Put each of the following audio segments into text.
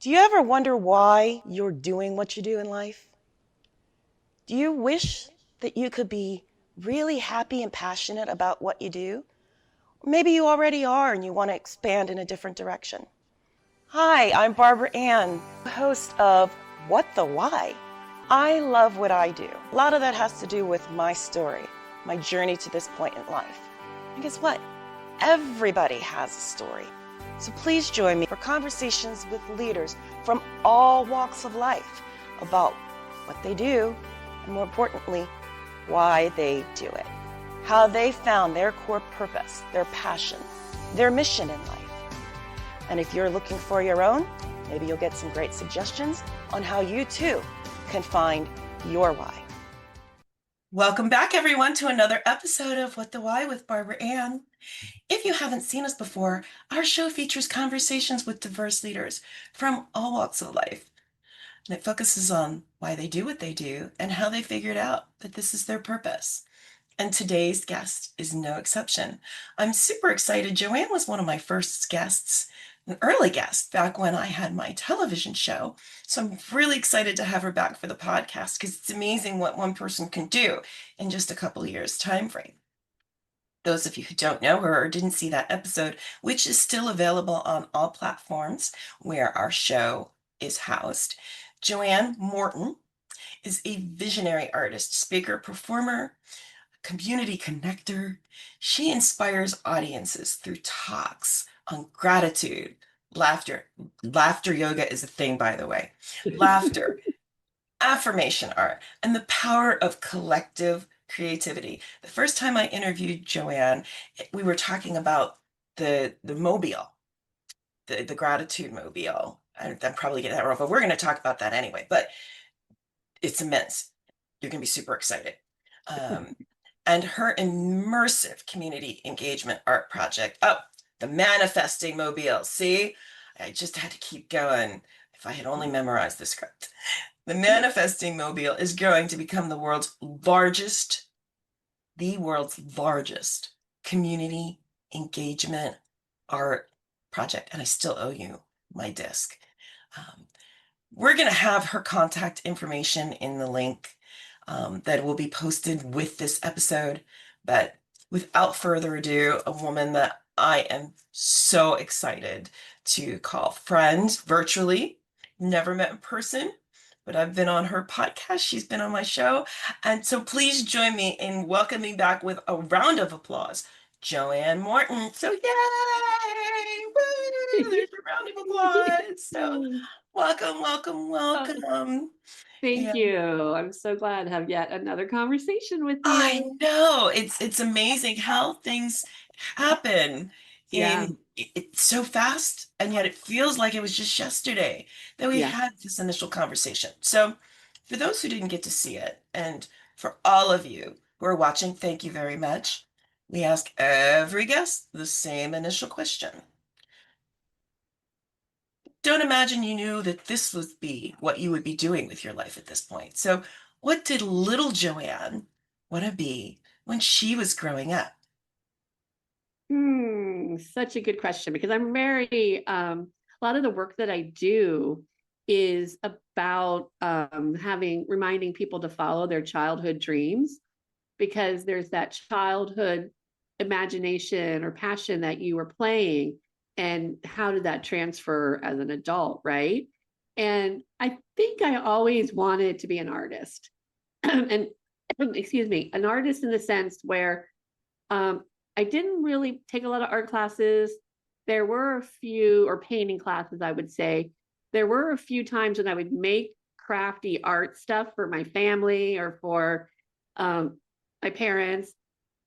Do you ever wonder why you're doing what you do in life? Do you wish that you could be really happy and passionate about what you do? Or maybe you already are and you want to expand in a different direction. Hi, I'm Barbara Ann, host of What the Why? I love what I do. A lot of that has to do with my story, my journey to this point in life. And guess what? Everybody has a story. So please join me for conversations with leaders from all walks of life about what they do, and more importantly, why they do it, how they found their core purpose, their passion, their mission in life. And if you're looking for your own, maybe you'll get some great suggestions on how you too can find your why. Welcome back, everyone, to another episode of What the Why with Barbara Ann. If you haven't seen us before, our show features conversations with diverse leaders from all walks of life. And it focuses on why they do what they do and how they figured out that this is their purpose. And today's guest is no exception. I'm super excited. Joanne was one of my first guests, an early guest back when I had my television show. So I'm really excited to have her back for the podcast because it's amazing what one person can do in just a couple of years' time frame. Those of you who don't know her or didn't see that episode, which is still available on all platforms where our show is housed, Joanne Morton is a visionary artist, speaker, performer, community connector. She inspires audiences through talks on gratitude, laughter. Laughter yoga is a thing, by the way. Laughter, affirmation art, and the power of collective creativity. The first time I interviewed Joanne, we were talking about the mobile, the gratitude mobile. I'm probably getting that wrong, but we're going to talk about that anyway. But it's immense. You're going to be super excited. And her immersive community engagement art project. Oh, the manifesting mobile. See, I just had to keep going. If I had only memorized the script. The manifesting mobile is growing to become the world's largest community engagement art project. And I still owe you my disc. We're going to have her contact information in the link that will be posted with this episode. But without further ado, a woman that I am so excited to call friend virtually, never met in person, but I've been on her podcast. She's been on my show. And so please join me in welcoming back with a round of applause, Joanne Morton. So yay! Woo! There's a round of applause. So welcome, welcome, welcome. Thank And you. I'm so glad to have yet another conversation with I you. know it's amazing how things happen Yeah, it's so fast, and yet it feels like it was just yesterday that we yeah. had this initial conversation. So for those who didn't get to see it, and for all of you who are watching, thank you very much. We ask every guest the same initial question. Don't imagine you knew that this would be what you would be doing with your life at this point. So what did little Joanne want to be when she was growing up? Such a good question because I'm very, a lot of the work that I do is about reminding people to follow their childhood dreams because there's that childhood imagination or passion that you were playing and how did that transfer as an adult, right? And I think I always wanted to be an artist and excuse me, an artist in the sense where um, I didn't really take a lot of art classes. There were a few, or painting classes, I would say. There were a few times when I would make crafty art stuff for my family or for um, my parents.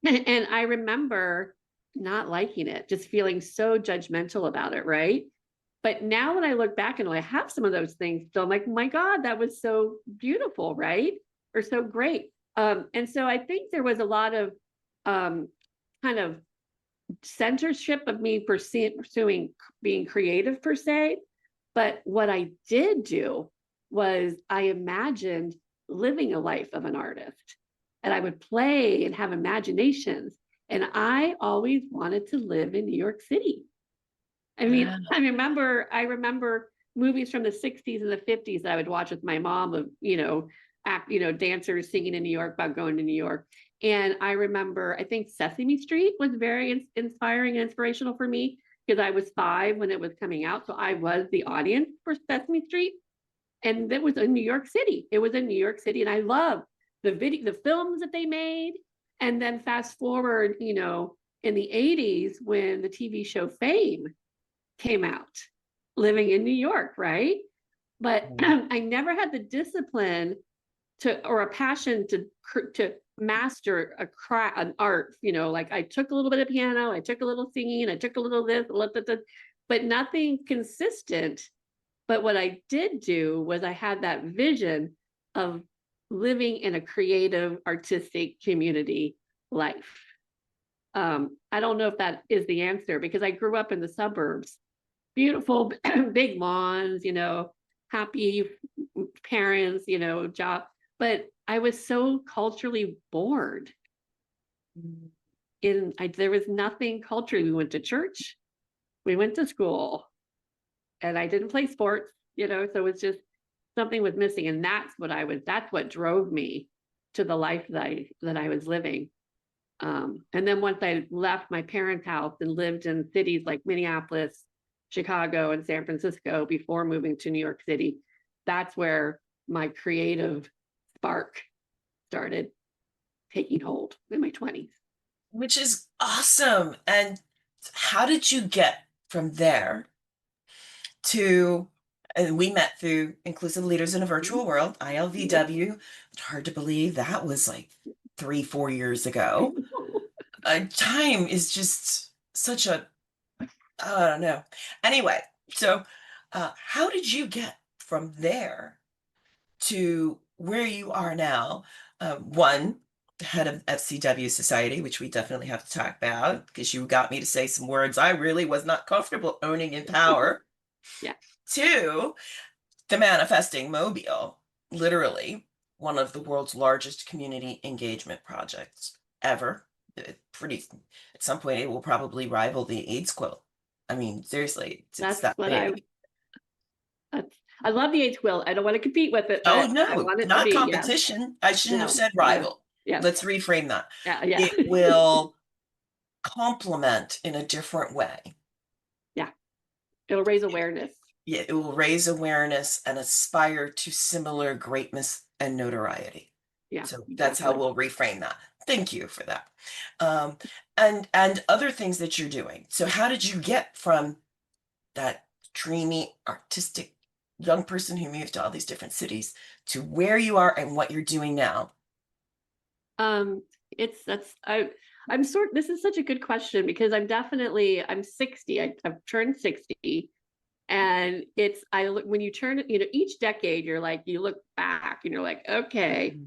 And I remember not liking it, just feeling so judgmental about it, right? But now when I look back and I have some of those things still, I'm like, my God, that was so beautiful, right? Or so great. And so I think there was a lot of um, kind of censorship of me pursuing being creative per se. But what I did do was I imagined living a life of an artist and I would play and have imaginations. And I always wanted to live in New York City. I mean, Wow. I remember movies from the 60s and the 50s that I would watch with my mom of, dancers singing in New York about going to New York. And I remember, I think Sesame Street was very inspiring and inspirational for me because I was 5 when it was coming out. So I was the audience for Sesame Street. And that was in New York City. It was in New York City. And I love the films that they made. And then fast forward, in the 80s when the TV show Fame came out, living in New York, right? But I never had the discipline or a passion to master an art. Like I took a little bit of piano, I took a little singing, I took a little this, but nothing consistent. But what I did do was I had that vision of living in a creative, artistic community life. I don't know if that is the answer because I grew up in the suburbs, beautiful, big lawns, happy parents, job. But I was so culturally bored. There was nothing culturally. We went to church, we went to school, and I didn't play sports, so it's just something was missing. And that's what drove me to the life that I was living. And then once I left my parents' house and lived in cities like Minneapolis, Chicago, and San Francisco before moving to New York City, that's where my creative spark started taking hold in my 20s. Which is awesome. And how did you get from there to, and we met through Inclusive Leaders in a Virtual World, ILVW. It's hard to believe that was like 3-4 years ago. Time is just such a, I don't know. Anyway, so how did you get from there to where you are now? One, head of FCW Society, which we definitely have to talk about because you got me to say some words I really was not comfortable owning in power. Yeah. 2, the Manifesting Mobile, literally one of the world's largest community engagement projects ever. At some point, it will probably rival the AIDS quilt. I mean, seriously, it's that big. I love the AIDS quilt. I don't want to compete with it, Oh but I no, want it to not be. Yeah. competition. I shouldn't have No. said Yeah. rival. Yeah. Let's reframe that. Yeah. It will complement in a different way. Yeah. It'll raise awareness. Yeah, it will raise awareness and aspire to similar greatness and notoriety. Yeah. So that's how Exactly. we'll reframe that. Thank you for that. And other things that you're doing. So how did you get from that dreamy, artistic young person who moved to all these different cities to where you are and what you're doing now? This is such a good question because I'm 60. I've turned 60. And when you turn, each decade, you look back and you're like, okay.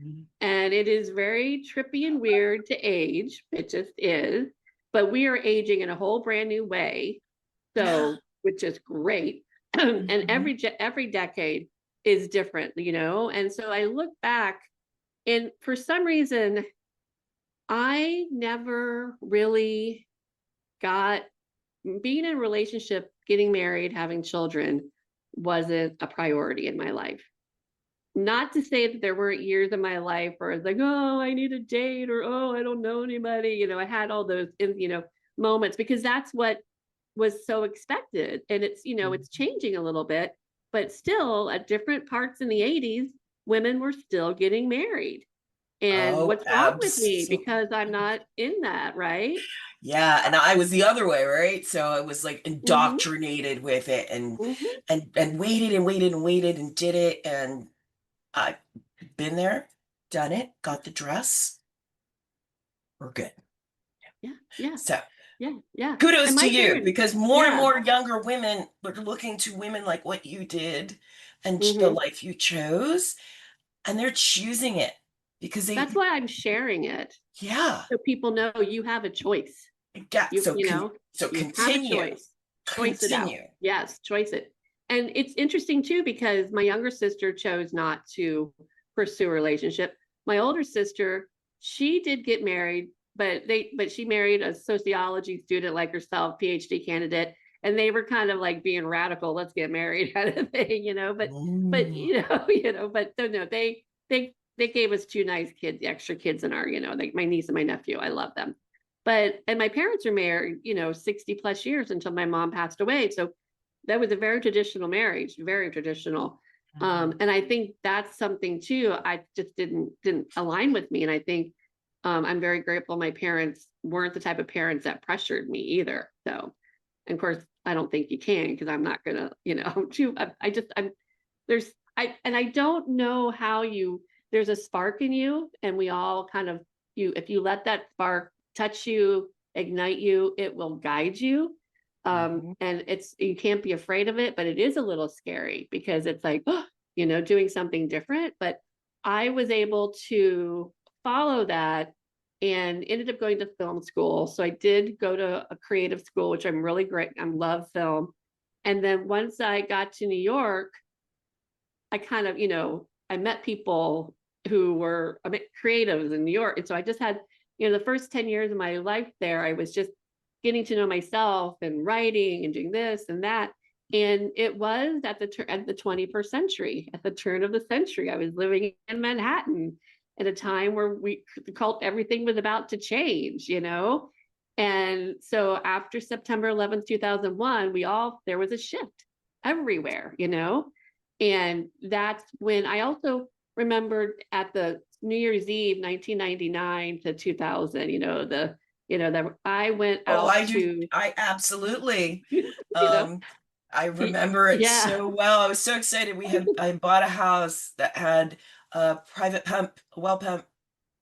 And it is very trippy and weird to age. It just is. But we are aging in a whole brand new way. So, which is great. And every decade is different, And so I look back and for some reason, I never really got being in a relationship, getting married, having children wasn't a priority in my life. Not to say that there weren't years in my life where I was like, oh, I need a date, or oh, I don't know anybody. I had all those, moments because that's what was so expected. And it's changing a little bit, but still at different parts in the 80s, women were still getting married. And Oh, what's wrong with me absolutely. because I'm not in that, right? Yeah, and I was the other way, right? So I was like Mm-hmm. indoctrinated with it and Mm-hmm. and waited and waited and waited and did it, and I've been there, done it, got the dress. We're good. Yeah. Yeah. So Yeah. Yeah. kudos And to my you parents, because more and yeah. more younger women are looking to women like what you did and the Mm-hmm. life you chose, and they're choosing it because That's why I'm sharing it. yeah, So people know you have a choice. yeah. You, you know, So you have a continue, choice. Choice it out. continue. Yes, choice it. And it's interesting too, because my younger sister chose not to pursue a relationship. My older sister, she did get married, but she married a sociology student like herself, PhD candidate, and they were kind of like being radical, let's get married kind of thing, but Ooh. but no, they gave us two nice kids, extra kids in our, like my niece and my nephew. I love them. And my parents were married, 60 plus years until my mom passed away. So that was a very traditional marriage, very traditional. And I think that's something too, I just didn't align with me. And I think I'm very grateful my parents weren't the type of parents that pressured me either. So, and of course, I don't think you can, because I'm not gonna, I'm there's and I don't know how there's a spark in you, and we all kind of, if you let that spark touch you, ignite you, it will guide you. And you can't be afraid of it, but it is a little scary because it's like, doing something different. But I was able to follow that and ended up going to film school. So I did go to a creative school, which I'm really great. I love film. And then once I got to New York, I kind of, I met people who were creatives in New York. And so I just had, the first 10 years of my life there, I was just getting to know myself and writing and doing this and that. And it was at the 21st century, at the turn of the century. I was living in Manhattan at a time where everything was about to change, And so after September 11th, 2001, there was a shift everywhere, And that's when I also remembered at the New Year's Eve, 1999 to 2000, that I went Oh, out I do. to, I absolutely. you know, Um, I remember it yeah. so well. I was so excited. I bought a house that had a private pump, a well pump,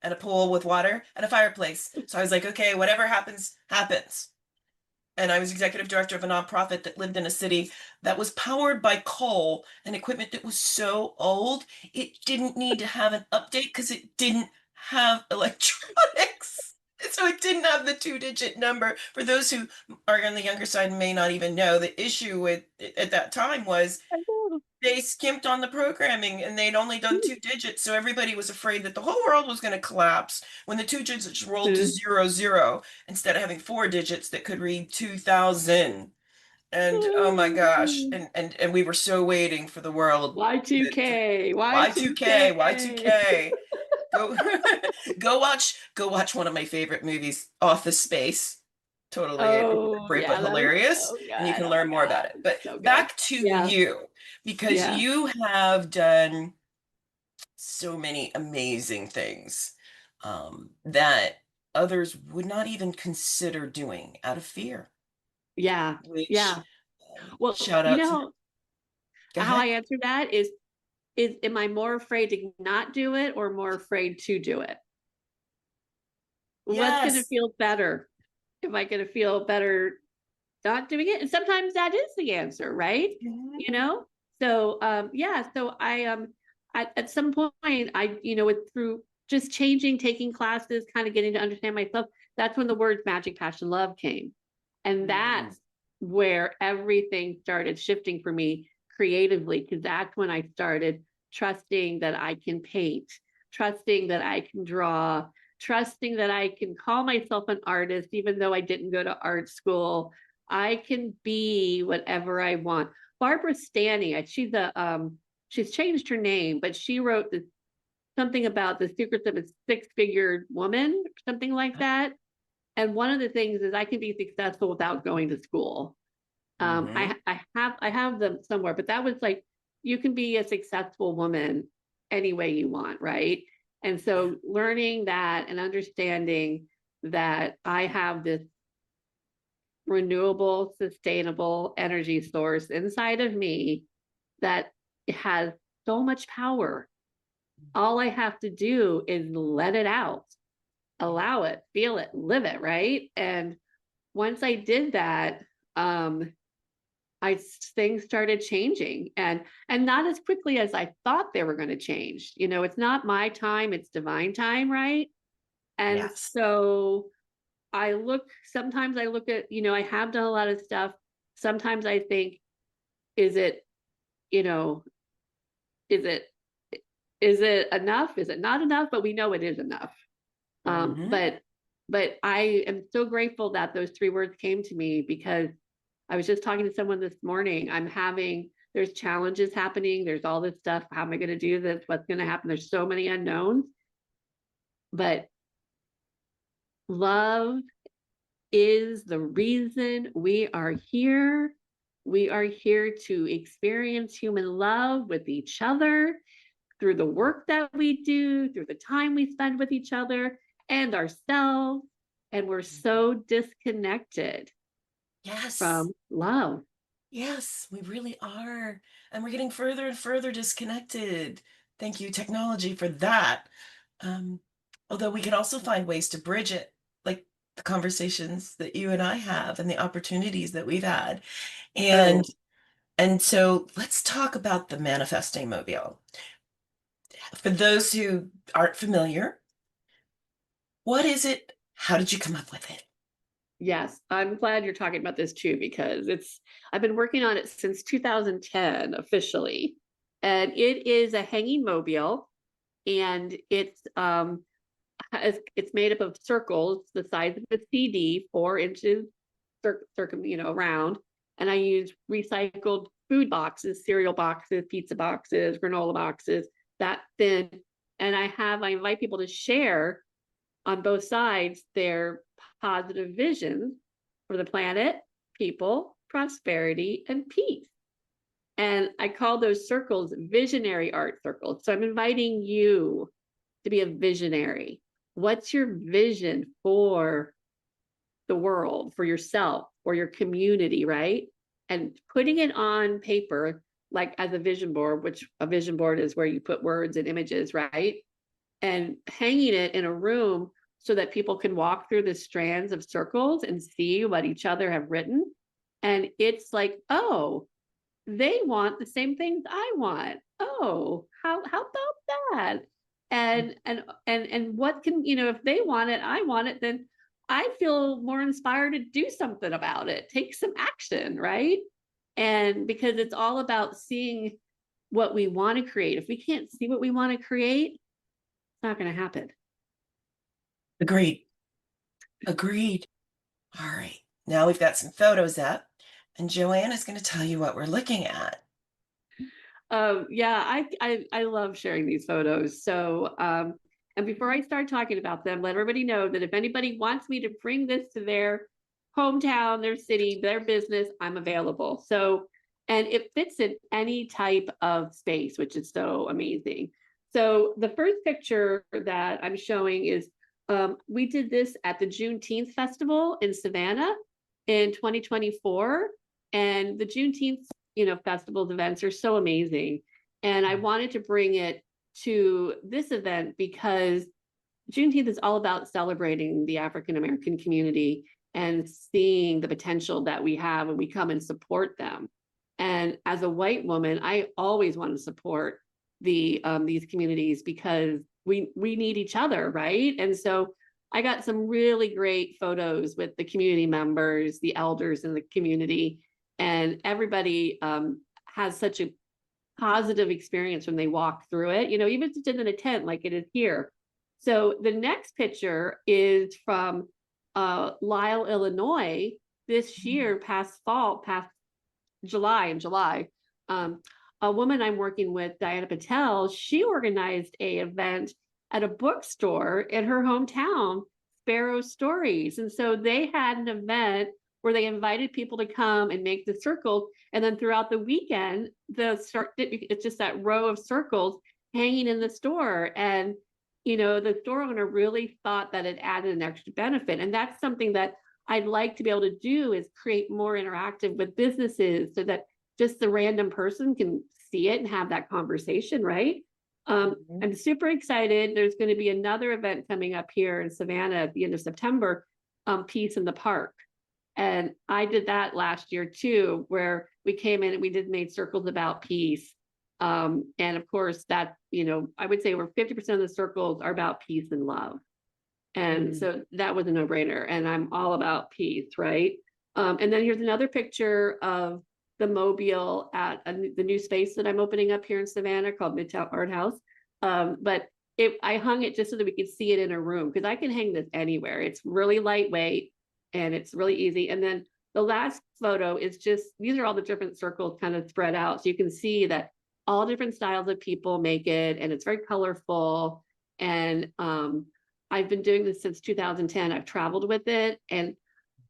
and a pool with water and a fireplace. So I was like, okay, whatever happens, happens. And I was executive director of a nonprofit that lived in a city that was powered by coal and equipment that was so old, it didn't need to have an update because it didn't have electronics. So it didn't have the two-digit number. For those who are on the younger side and may not even know, the issue with at that time was they skimped on the programming and they'd only done two digits. So everybody was afraid that the whole world was going to collapse when the two digits rolled to 00 instead of having four digits that could read 2000. And oh my gosh. And we were so waiting for the world to Y2K, Y2K, Y2K. Y2K. Go go watch one of my favorite movies, Office Space. Totally Oh, inappropriate but yeah, that was hilarious, so good. and you can Oh my learn more about God, it. But it's so good. back to Yeah, you, because yeah, you have done so many amazing things that others would not even consider doing out of fear, yeah, which yeah. Well, shout out to, go how I ahead. answer that is am I more afraid to not do it or more afraid to do it? What's going to Yes. feel better? Am I going to feel better not doing it? And sometimes that is the answer, right? Mhm. So yeah, so at some point with through just changing, taking classes, kind of getting to understand myself, that's when the words magic, passion, love came. And Mhm. that's where everything started shifting for me creatively, because that's when I started trusting that I can paint, trusting that I can draw, trusting that I can call myself an artist, even though I didn't go to art school. I can be whatever I want. Barbara Stanny, she's changed her name, but she wrote something about the secrets of a six-figure woman, something like that. And one of the things is I can be successful without going to school. Mhm. I have them somewhere, but that was like, you can be a successful woman any way you want, right? And Yeah. so learning that and understanding that I have this renewable, sustainable energy source inside of me that has so much power. All I have to do is let it out, allow it, feel it, live it, right? And once I did that, um, I things started changing, and not as quickly as I thought they were going to change. It's not my time, it's divine time, right? And Yes. so sometimes I look at, I have done a lot of stuff. Sometimes I think, is it, you know, is it, is it enough? Is it not enough? But we know it is enough. Um, Mhm. but, but I am so grateful that those three words came to me, because I was just talking to someone this morning. There's challenges happening. There's all this stuff. How am I going to do this? What's going to happen? There's so many unknowns. But love is the reason we are here. We are here to experience human love with each other through the work that we do, through the time we spend with each other and ourselves. And we're so disconnected Yes. from love. Yes, we really are. And we're getting further and further disconnected. Thank you, technology, for that. Um, Although we can also find ways to bridge it, like the conversations that you and I have and the opportunities that we've had. And Oh, and so let's talk about the manifesting mobile. For those who aren't familiar, what is it? How did you come up with it? yes. I'm glad you're talking about this too, because I've been working on it since 2010 officially. And it is a hanging mobile, and it's made up of circles the size of a CD, 4 inches round. And I use recycled food boxes, cereal boxes, pizza boxes, granola boxes, that thin. And I invite people to share on both sides their positive visions for the planet, people, prosperity, and peace. And I call those circles visionary art circles. So I'm inviting you to be a visionary. What's your vision for the world, for yourself, for your community, right? And putting it on paper, like as a vision board, which a vision board is where you put words and images, right? And hanging it in a room so that people can walk through the strands of circles and see what each other have written. And it's like, oh, they want the same things I want. Oh, how about that? And what can, if they want it, I want it, then I feel more inspired to do something about it, take some action, right? And because it's all about seeing what we want to create. If we can't see what we want to create, it's not going to happen. Agreed. Agreed. All right. Now we've got some photos up, and Joanne is going to tell you what we're looking at. Yeah, I love sharing these photos. So, and before I start talking about them, let everybody know that if anybody wants me to bring this to their hometown, their city, their business, I'm available. So, and it fits in any type of space, which is so amazing. So the first picture that I'm showing is we did this at the Juneteenth Festival in Savannah in 2024. And the Juneteenth festivals events are so amazing. And I wanted to bring it to this event because Juneteenth is all about celebrating the African American community and seeing the potential that we have when we come and support them. And as a white woman, I always want to support these communities because we need each other, right? And so I got some really great photos with the community members, the elders in the community, and everybody has such a positive experience when they walk through it, even if it's in a tent like it is here. So the next picture is from Lisle, Illinois, this year, past July. A woman I'm working with, Diana Patel, she organized a event at a bookstore in her hometown, Sparrow Stories. And so they had an event where they invited people to come and make the circles. And then throughout the weekend, it's just that row of circles hanging in the store. And, the store owner really thought that it added an extra benefit. And that's something that I'd like to be able to do, is create more interactive with businesses so that just the random person can see it and have that conversation, right? I'm super excited. There's going to be another event coming up here in Savannah at the end of September, Peace in the Park. And I did that last year too, where we came in and we made circles about peace. And of course that, I would say over 50% of the circles are about peace and love. And so that was a no-brainer. And I'm all about peace, right? And then here's another picture of the mobile at the new space that I'm opening up here in Savannah called Midtown Art House. But I hung it just so that we could see it in a room, because I can hang this anywhere. It's really lightweight and it's really easy. And then the last photo is just, these are all the different circles kind of spread out. So you can see that all different styles of people make it, and it's very colorful. And I've been doing this since 2010. I've traveled with it, and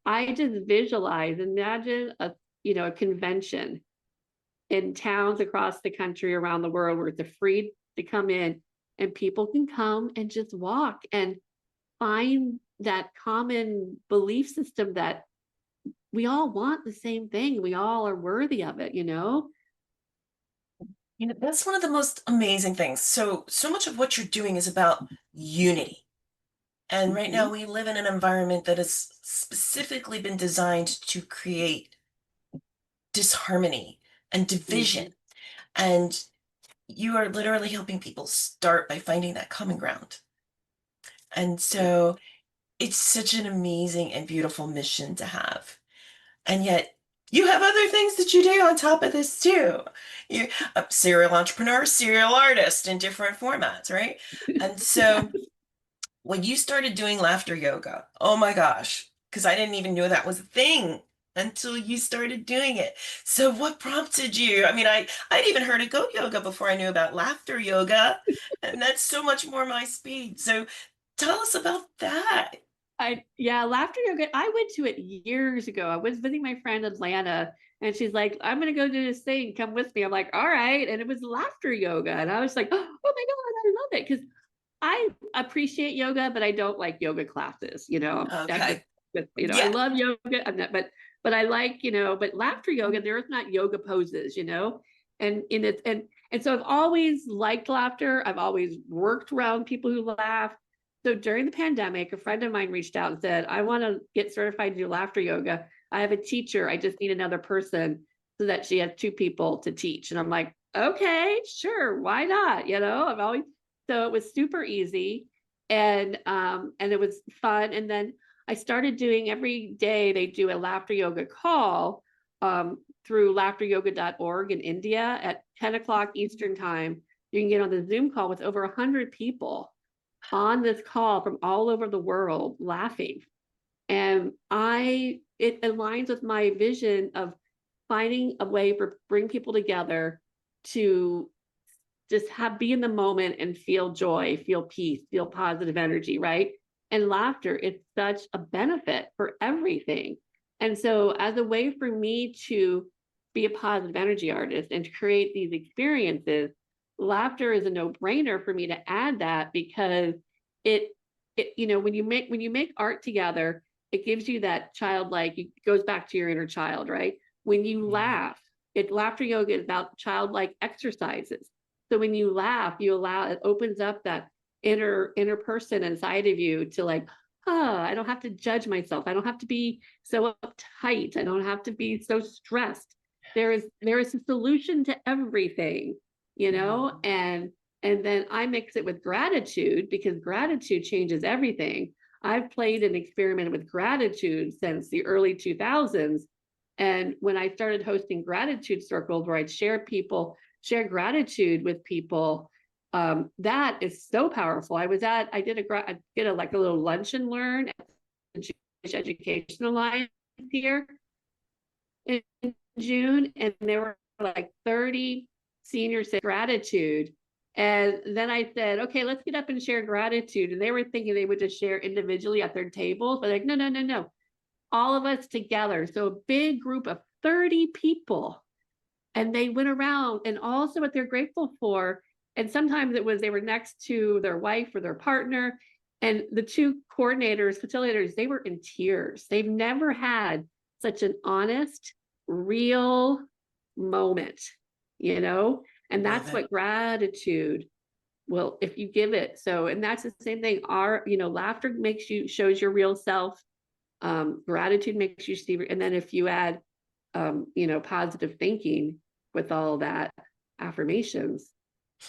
I just visualize, imagine a convention in towns across the country, around the world, where it's free to come in, and people can come and just walk and find that common belief system that we all want the same thing. We all are worthy of it, That's one of the most amazing things. So much of what you're doing is about unity. And right now Mhm. we live in an environment that has specifically been designed to create disharmony and division. Mhm. And you are literally helping people start by finding that common ground. And so it's such an amazing and beautiful mission to have. And yet you have other things that you do on top of this too. You're a serial entrepreneur, serial artist in different formats, right? And so when you started doing laughter yoga, oh my gosh, because I didn't even know that was a thing until you started doing it. So what prompted you? I mean, I'd even heard of goat yoga before I knew about laughter yoga, and that's so much more my speed. So tell us about that. Yeah, laughter yoga. I went to it years ago. I was visiting my friend in Atlanta, and she's like, "I'm gonna go do this thing. Come with me." I'm like, "All right." And it was laughter yoga, and I was like, "Oh my god, I love it!" Because I appreciate yoga, but I don't like yoga classes. I'm Okay. just I Yeah. love yoga, but I like but laughter yoga. There's not yoga poses, and in it and so I've always liked laughter. I've always worked around people who laugh. So during the pandemic, a friend of mine reached out and said, "I want to get certified to do laughter yoga. I have a teacher. I just need another person so that she has two people to teach." And I'm like, "Okay, sure, why not?" I've always so it was super easy, and it was fun. And then I started doing, every day they do a laughter yoga call through laughteryoga.org in India at 10 o'clock Eastern time. You can get on the Zoom call with over 100 people on this call from all over the world laughing. And it aligns with my vision of finding a way for bring people together to just be in the moment and feel joy, feel peace, feel positive energy, right? And laughter, it's such a benefit for everything. And so, as a way for me to be a positive energy artist and to create these experiences, laughter is a no-brainer for me to add that, because it when you make art together, it gives you that childlike, it goes back to your inner child, right? When you Mhm. laugh, laughter yoga is about childlike exercises. So when you laugh, it opens up that inner person inside of you to, like, I don't have to judge myself. I don't have to be so uptight. I don't have to be so stressed. There is a solution to everything, and then I mix it with gratitude, because gratitude changes everything. I've played and experimented with gratitude since the early 2000s. And when I started hosting gratitude circles where I'd share gratitude with people, that is so powerful. I did like a little lunch and learn at the Jewish Education Alliance here in June, and there were like 30 seniors saying gratitude. And then I said, "Okay, let's get up and share gratitude." And they were thinking they would just share individually at their tables, but like, no, no, no, no, all of us together. So a big group of 30 people, and they went around and also what they're grateful for. And sometimes it was they were next to their wife or their partner, and the two facilitators, they were in tears. They've never had such an honest, real moment, you know and Love that's it. what gratitude will, if you give it. So, and that's the same thing. Laughter shows your real self. Gratitude makes you see, and then if you add positive thinking with all that, affirmations,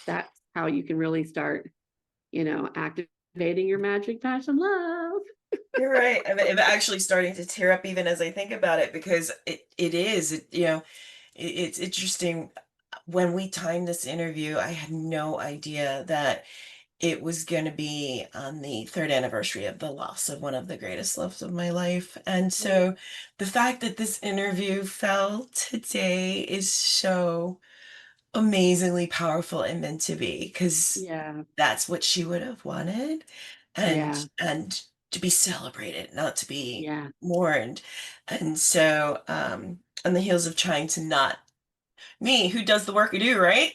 that's how you can really start, activating your magic passion love. You're right. I'm actually starting to tear up even as I think about it because it is, it's interesting. When we timed this interview, I had no idea that it was going to be on the third anniversary of the loss of one of the greatest loves of my life. And so the fact that this interview fell today is so amazingly powerful and meant to be, because Yeah, that's what she would have wanted. yeah, And to be celebrated, not to be yeah. mourned. And so on the heels of trying to not, me who does the work I do, right?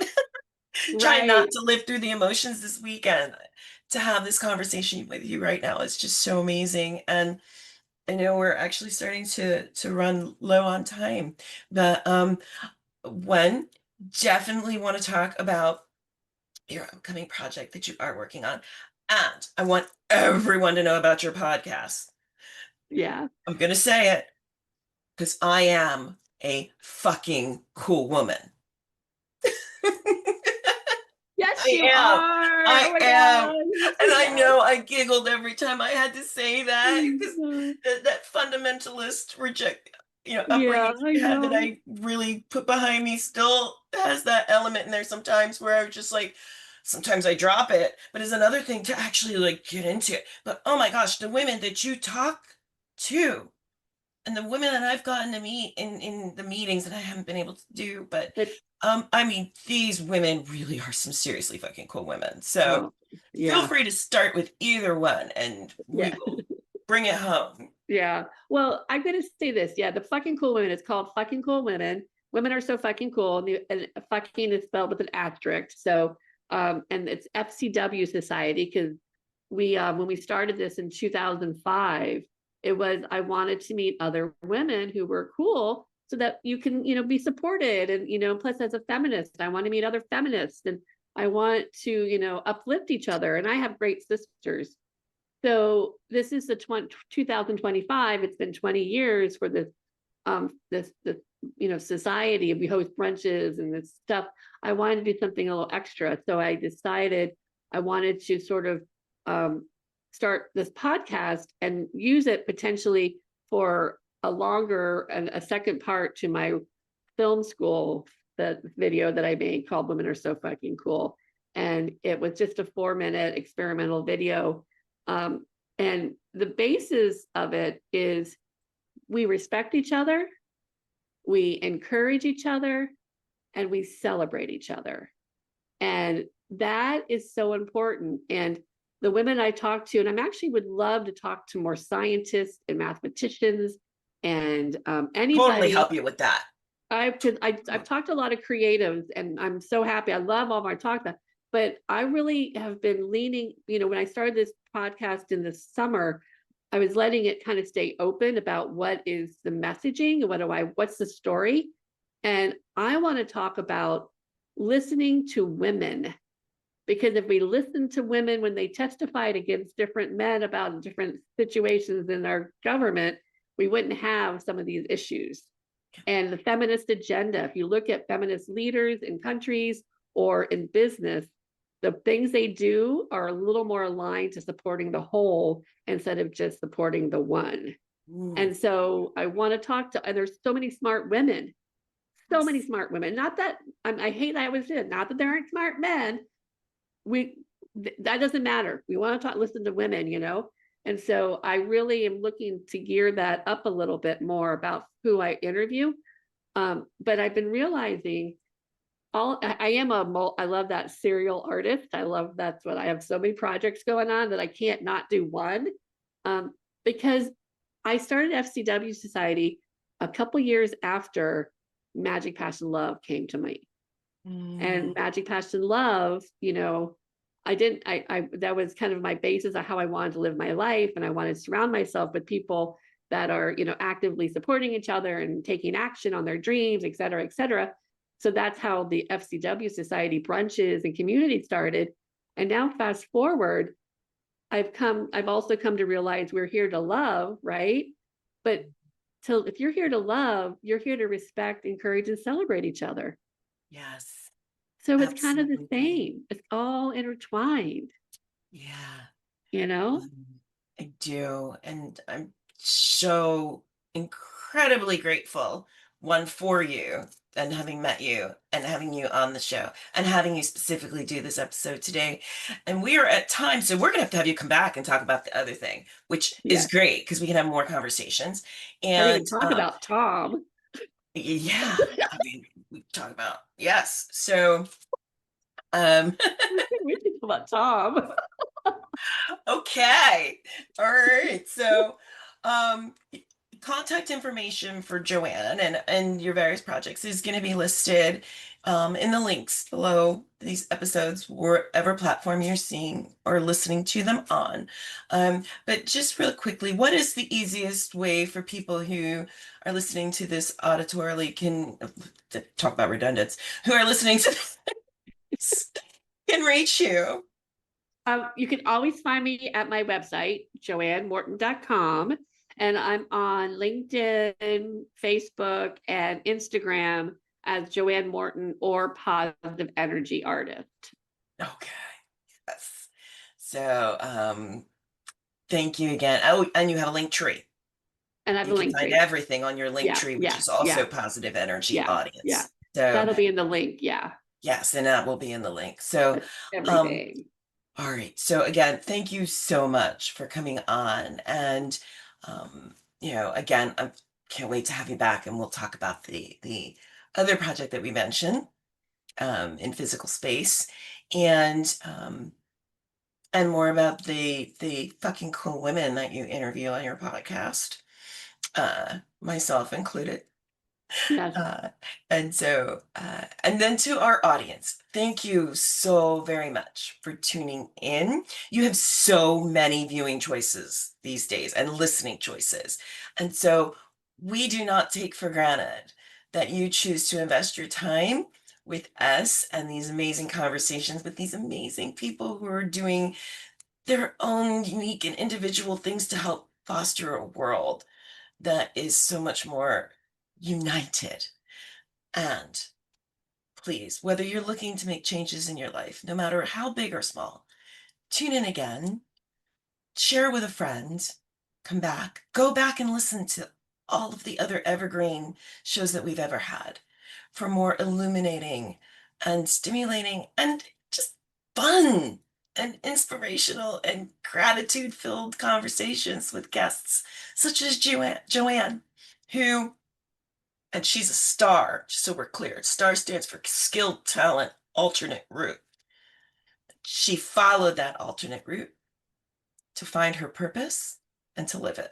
Trying not Right. to live through the emotions this weekend, to have this conversation with you right now is just so amazing. And I know we're actually starting to run low on time, but one, definitely want to talk about your upcoming project that you are working on. And I want everyone to know about your podcast. Yeah. I'm going to say it because I am a fucking cool woman. Yes, I you am. are. I Oh my am. God. And I Yes. know I giggled every time I had to say that, because Mhm. that fundamentalist Yeah, upbringing I I had, that know. I really put behind me, still has that element in there sometimes, where I was just like, sometimes I drop it, but it's another thing to actually like get into it. But oh my gosh, the women that you talk to, and the women that I've gotten to meet in the meetings that I haven't been able to do, but It, I mean, these women really are some seriously fucking cool women. So oh, feel yeah. free to start with either one, and we Yeah. will bring it home. Yeah. Well, I'm gonna say this. Yeah, the fucking cool women. It's called fucking cool women. Women are so fucking cool, and fucking is spelled with an asterisk. So, and it's FCW Society, because we when we started this in 2005, it was I wanted to meet other women who were cool, so that you can be supported, and plus as a feminist, I want to meet other feminists, and I want to uplift each other, and I have great sisters. So this is the 2025. It's been 20 years for this society. We host brunches and this stuff. I wanted to do something a little extra, so I decided I wanted to sort of start this podcast and use it potentially for a longer and a second part to my film school, the video that I made called Women Are So Fucking Cool. And it was just a 4-minute experimental video. Um, and the basis of it is we respect each other, we encourage each other, and we celebrate each other. And that is so important. And the women I talk to, and I'm actually would love to talk to more scientists and mathematicians and Totally anybody. help you with that. I've talked to a lot of creatives, and I'm so happy. I love all my talk, but I really have been leaning. When I started this podcast in the summer, I was letting it kind of stay open about what is the messaging, what's the story, and I want to talk about listening to women, because if we listen to women when they testified against different men about different situations in our government, we wouldn't have some of these issues. And the feminist agenda, if you look at feminist leaders in countries or in business, the things they do are a little more aligned to supporting the whole instead of just supporting the one. Mm, And so I want to talk to, and there's so many smart women, so many yes. smart women. Not that I hate that I was in, not that there aren't smart men. We that doesn't matter. We want to talk, listen to women. And so I really am looking to gear that up a little bit more about who I interview. But I've been realizing I love that serial artist. I love that's what I have so many projects going on that I can't not do one. Um, because I started FCW Society a couple years after Magic Passion Love came to me. And Mm, Magic Passion Love, I didn't I that was kind of my basis of how I wanted to live my life, and I wanted to surround myself with people that are actively supporting each other and taking action on their dreams, et cetera, et cetera. So that's how the FCW Society brunches and community started. And now fast forward, I've also come to realize we're here to love, right? But if you're here to love, you're here to respect, encourage, and celebrate each other. yes, So it's kind of the absolutely. same. It's all intertwined, Yeah. you know? Um, I do. And I'm so incredibly grateful one for you and having met you and having you on the show and having you specifically do this episode today. And we are at time, so we're gonna have you come back and talk about the other thing, which is Yeah. great because we can have more conversations. Can't even And talk about Tom. yeah, I mean, we talk about yes. So um We can talk about Tom. okay. All right. So um contact information for Joanne and your various projects is going to be listed in the links below these episodes, wherever platform you're seeing or listening to them on. But just real quickly, what is the easiest way for people who are listening to this auditorily can talk about redundance, who are listening to this can reach you? You can always find me at my website, joannemorton.com. And I'm on LinkedIn, Facebook, and Instagram as Joanne Morton or Positive Energy Artist. Okay. Yes. So thank you again. Oh, and you have a link tree. And I have You a can link find tree. everything on your link Yeah, tree, which yeah, is also yeah, Positive Energy yeah, yeah. Audience. So That'll be in the link. Yeah. yes, and that will be in the link. So That's um, everything. all right. So again, thank you so much for coming on. And again, I can't wait to have you back and we'll talk about the other project that we mentioned in physical space and more about the fucking cool women that you interview on your podcast, myself included. Yes. Uh, and then to our audience, thank you so very much for tuning in. You have so many viewing choices these days and listening choices. And so we do not take for granted that you choose to invest your time with us and these amazing conversations with these amazing people who are doing their own unique and individual things to help foster a world that is so much more united. And please, whether you're looking to make changes in your life, no matter how big or small, tune in again, share with a friend, come back, go back and listen to all of the other evergreen shows that we've ever had for more illuminating and stimulating and just fun and inspirational and gratitude filled conversations with guests such as Joanne, who, and she's a star, just so we're clear. STAR stands for skilled talent alternate route. She followed that alternate route to find her purpose and to live it.